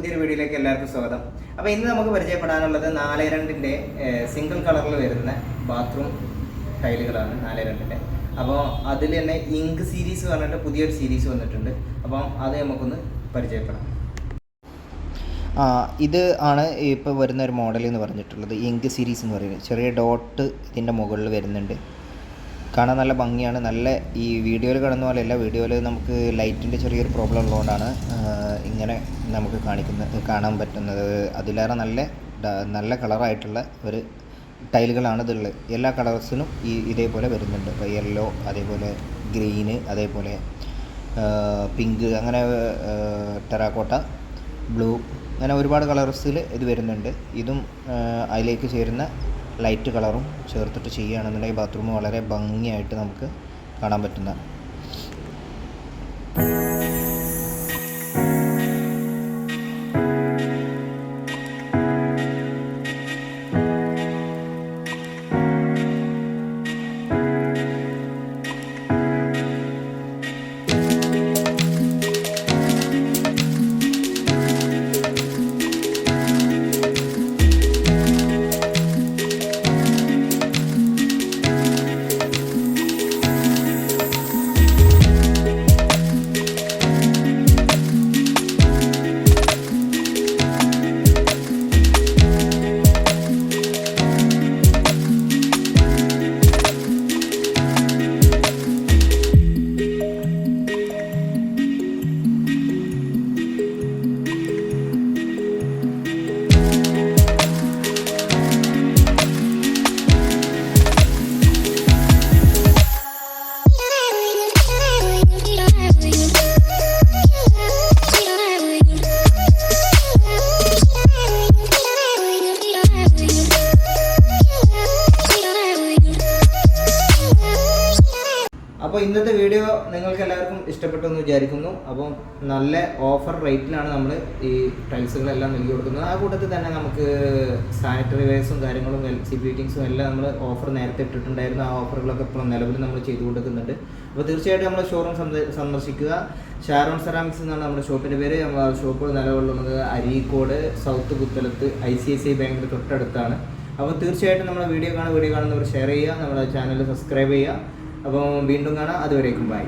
പുതിയൊരു വീഡിയോയിലേക്ക് എല്ലാവർക്കും സ്വാഗതം. അപ്പോൾ ഇന്ന് നമുക്ക് പരിചയപ്പെടാനുള്ളത് 4.2-ന്റെ സിംഗിൾ കളറിൽ വരുന്ന ബാത്റൂം ടൈലുകളാണ് 4.2-ന്റെ. അപ്പോൾ അതിൽ തന്നെ ഇങ്ക് സീരീസ് പറഞ്ഞിട്ട് പുതിയൊരു സീരീസ് വന്നിട്ടുണ്ട്. അപ്പം അത് നമുക്കൊന്ന് പരിചയപ്പെടാം. ഇത് ആണ് ഇപ്പോൾ വരുന്ന ഒരു മോഡൽ എന്ന് പറഞ്ഞിട്ടുള്ളത്. ഇങ്ക് സീരീസ് എന്ന് പറയുന്നത് ചെറിയ ഡോട്ട് ഇതിൻ്റെ മുകളിൽ വരുന്നുണ്ട്. കാണാൻ നല്ല ഭംഗിയാണ്. നല്ല ഈ വീഡിയോയിൽ കാണുന്ന പോലെയല്ല. വീഡിയോയിൽ നമുക്ക് ലൈറ്റിൻ്റെ ചെറിയൊരു പ്രോബ്ലം ഉള്ളതുകൊണ്ടാണ് ഇങ്ങനെ നമുക്ക് കാണാൻ പറ്റുന്നത്. അതിലേറെ നല്ല കളറായിട്ടുള്ള ഒരു ടൈലുകളാണ് ഇതുള്ളത്. എല്ലാ കളേഴ്സിനും ഇതേപോലെ വരുന്നുണ്ട്. ഇപ്പോൾ യെല്ലോ, അതേപോലെ ഗ്രീന്, അതേപോലെ പിങ്ക്, അങ്ങനെ ടെറാക്കോട്ട, ബ്ലൂ, അങ്ങനെ ഒരുപാട് കളേഴ്സിൽ ഇത് വരുന്നുണ്ട്. ഇതും അതിലേക്ക് ചേരുന്ന ലൈറ്റ് കളറും ചേർത്തിട്ട് ചെയ്യുകയാണെന്നുണ്ടെങ്കിൽ ബാത്റൂം വളരെ ഭംഗിയായിട്ട് നമുക്ക് കാണാൻ പറ്റുന്ന. അപ്പോൾ ഇന്നത്തെ വീഡിയോ നിങ്ങൾക്ക് എല്ലാവർക്കും ഇഷ്ടപ്പെട്ടു എന്ന് വിചാരിക്കുന്നു. അപ്പോൾ നല്ല ഓഫർ റേറ്റിലാണ് നമ്മൾ ഈ ടൈൽസുകളെല്ലാം നൽകി കൊടുക്കുന്നത്. ആ കൂട്ടത്തിൽ തന്നെ നമുക്ക് സാനിറ്ററി വെയർസും കാര്യങ്ങളും LCP ഫിറ്റിങ്സും എല്ലാം നമ്മൾ ഓഫർ നേരത്തെ ഇട്ടിട്ടുണ്ടായിരുന്നു. ആ ഓഫറുകളൊക്കെ ഇപ്പോൾ നിലവിൽ നമ്മൾ ചെയ്തു കൊടുക്കുന്നുണ്ട്. അപ്പോൾ തീർച്ചയായിട്ടും നമ്മുടെ ഷോറൂം സന്ദർശിക്കുക. ഷാരോൺ സെറാമിക്സ് എന്നാണ് നമ്മുടെ ഷോപ്പിൻ്റെ പേര്. നമ്മുടെ ഷോപ്പ് നിലവിലുള്ളത് അരീക്കോട് സൗത്ത് പുത്തലത്ത് ICICI ബാങ്കിന് തൊട്ടടുത്താണ്. അപ്പോൾ തീർച്ചയായിട്ടും നമ്മുടെ വീഡിയോ കാണുന്നവർ ഷെയർ ചെയ്യുക, നമ്മുടെ ചാനൽ സബ്സ്ക്രൈബ് ചെയ്യുക. അപ്പോൾ വീണ്ടും കാണാം. അതുവരേക്കും ബൈ.